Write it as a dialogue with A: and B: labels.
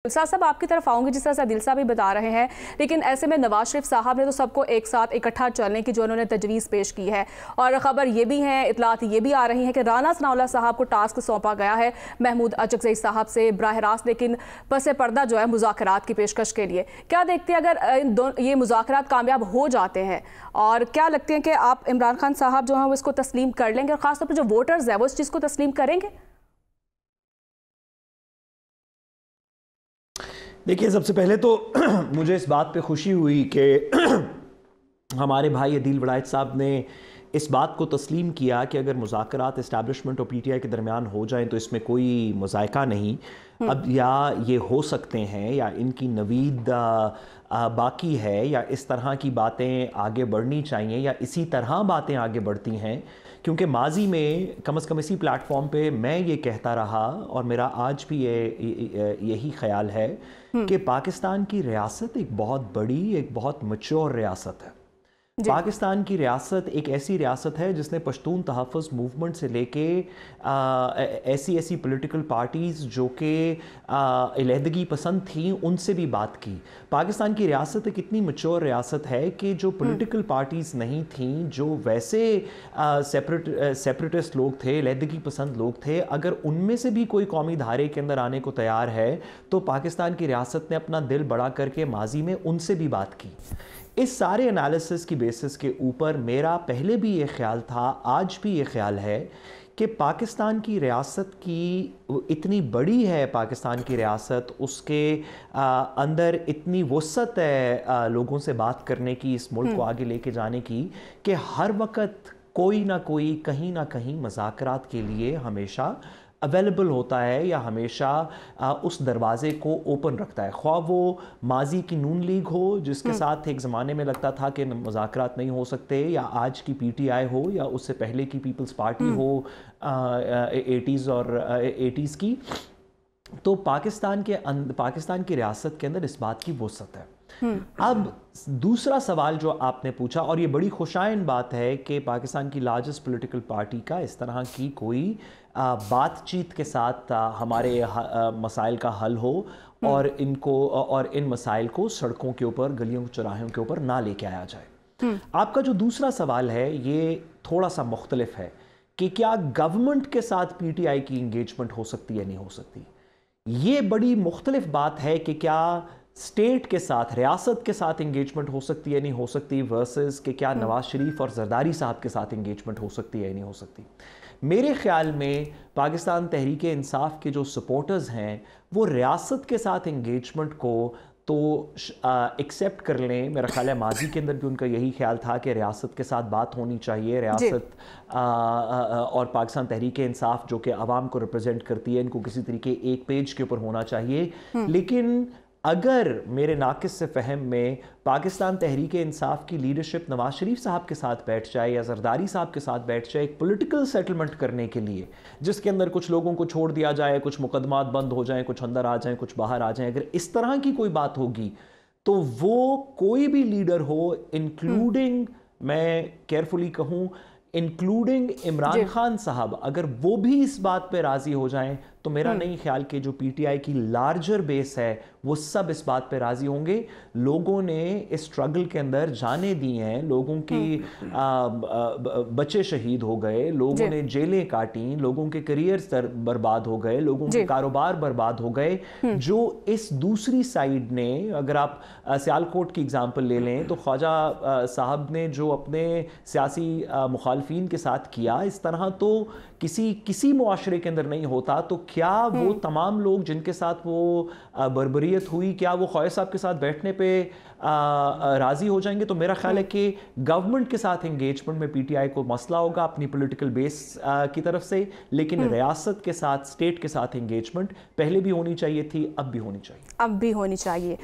A: साहब साहब आपकी तरफ आऊंगी, जिस तरह से दिल साहब भी बता रहे हैं, लेकिन ऐसे में नवाज शरीफ साहब ने तो सबको एक साथ इकट्ठा चलने की जो उन्होंने तजवीज़ पेश की है, और ख़बर ये भी है, इतलात ये भी आ रही हैं कि राना सनाउल्लाह साहब को टास्क सौंपा गया है महमूद अचकज़ई साहब से बराह रास्त, लेकिन पसे पर्दा जो है मुज़ाकरात की पेशकश के लिए। क्या देखते हैं अगर ये मुज़ाकरात कामयाब हो जाते हैं, और क्या लगते हैं कि आप इमरान खान साहब जो हैं वो इसको तस्लीम कर लेंगे, और ख़ासतौर पर जो वोटर्स हैं वो इस चीज़ को तस्लीम करेंगे?
B: देखिए, सबसे पहले तो मुझे इस बात पे खुशी हुई कि हमारे भाई अदील वड़ाइच साहब ने इस बात को तस्लीम किया कि अगर मुज़ाकरात इस्टेब्लिशमेंट और पीटीआई के दरमियान हो जाएं तो इसमें कोई मज़ायका नहीं। अब या ये हो सकते हैं या इनकी नवीद बाकी है, या इस तरह की बातें आगे बढ़नी चाहिए, या इसी तरह बातें आगे बढ़ती हैं। क्योंकि माजी में कम से कम इसी प्लेटफॉर्म पे मैं ये कहता रहा, और मेरा आज भी यही ख्याल है कि पाकिस्तान की रियासत एक बहुत बड़ी, एक बहुत मैच्योर रियासत है। पाकिस्तान की रियासत एक ऐसी रियासत है जिसने पश्तून तहफ़्फ़ुज़ मूवमेंट से लेके ऐसी पॉलिटिकल पार्टीज़ जो कि अलहदगी पसंद थी उनसे भी बात की। पाकिस्तान की रियासत एक इतनी मैच्योर रियासत है कि जो पॉलिटिकल पार्टीज़ नहीं थीं, जो वैसे सेपरेटिस्ट लोग थे, अलहदगी पसंद लोग थे, अगर उनमें से भी कोई कौमी धारे के अंदर आने को तैयार है तो पाकिस्तान की रियासत ने अपना दिल बड़ा करके माजी में उनसे भी बात की। इस सारे एनालिसिस की बेसिस के ऊपर मेरा पहले भी ये ख्याल था, आज भी ये ख्याल है कि पाकिस्तान की रियासत की इतनी बड़ी है, पाकिस्तान की रियासत, उसके अंदर इतनी वसअत है लोगों से बात करने की, इस मुल्क को आगे लेके जाने की, कि हर वक्त कोई ना कोई कहीं ना कहीं मुज़ाकरात के लिए हमेशा अवेलेबल होता है, या हमेशा उस दरवाज़े को ओपन रखता है। ख्वाह वो माजी की नून लीग हो जिसके साथ एक ज़माने में लगता था कि मुज़ाकरात नहीं हो सकते, या आज की पीटीआई हो, या उससे पहले की पीपल्स पार्टी हो 80s और 80s की, तो पाकिस्तान की रियासत के अंदर इस बात की वसअत है। अब दूसरा सवाल जो आपने पूछा, और ये बड़ी खुशाइन बात है कि पाकिस्तान की लार्जेस्ट पॉलिटिकल पार्टी का इस तरह की कोई बातचीत के साथ हमारे मसाइल का हल हो, और इन मसाइल को सड़कों के ऊपर, गलियों चौराहों के ऊपर ना लेके आया जाए। आपका जो दूसरा सवाल है ये थोड़ा सा मुख्तलिफ है कि क्या गवर्नमेंट के साथ पीटीआई की इंगेजमेंट हो सकती है, नहीं हो सकती। ये बड़ी मुख्तलिफ बात है कि क्या स्टेट के साथ, रियासत के साथ इंगेजमेंट हो सकती है, नहीं हो सकती, वर्सेस कि क्या नवाज शरीफ और जरदारी साहब के साथ इंगेजमेंट हो सकती है, नहीं हो सकती। मेरे ख्याल में पाकिस्तान तहरीक इंसाफ के जो सपोर्टर्स हैं वो रियासत के साथ इंगेजमेंट को तो एक्सेप्ट कर लें। मेरा ख्याल है माजी के अंदर भी उनका यही ख्याल था कि रियासत के साथ बात होनी चाहिए। रियासत और पाकिस्तान तहरीक इंसाफ जो कि आवाम को रिप्रेजेंट करती है, इनको किसी तरीके एक पेज के ऊपर होना चाहिए। लेकिन अगर मेरे नाकिस से फ़हम में पाकिस्तान तहरीक इंसाफ की लीडरशिप नवाज शरीफ साहब के साथ बैठ जाए, या जरदारी साहब के साथ बैठ जाए एक पॉलिटिकल सेटलमेंट करने के लिए, जिसके अंदर कुछ लोगों को छोड़ दिया जाए, कुछ मुकदमात बंद हो जाएं, कुछ अंदर आ जाएं, कुछ बाहर आ जाएं, अगर इस तरह की कोई बात होगी तो वो कोई भी लीडर हो, इंक्लूडिंग, मैं केयरफुली कहूँ, इंक्लूडिंग इमरान खान साहब, अगर वो भी इस बात पे राज़ी हो जाएं तो मेरा नहीं ख्याल कि जो पीटीआई की लार्जर बेस है वो सब इस बात पे राज़ी होंगे। लोगों ने इस स्ट्रगल के अंदर जाने दी हैं, लोगों की बच्चे शहीद हो गए, लोगों ने जेलें काटी, लोगों के करियर बर्बाद हो गए, लोगों के कारोबार बर्बाद हो गए। जो इस दूसरी साइड ने, अगर आप सियालकोट की एग्जाम्पल ले लें तो ख्वाजा साहब ने जो अपने सियासी मुखालफीन के साथ किया, इस तरह तो किसी मुआशरे के अंदर नहीं होता। तो क्या वो तमाम लोग जिनके साथ वो बर्बरियत हुई, क्या वो ख्वाजा साहब के साथ बैठने पे राज़ी हो जाएंगे? तो मेरा ख्याल है कि गवर्नमेंट के साथ इंगेजमेंट में पीटीआई को मसला होगा अपनी पॉलिटिकल बेस की तरफ से, लेकिन रियासत के साथ, स्टेट के साथ इंगेजमेंट पहले भी होनी चाहिए थी, अब भी होनी चाहिए।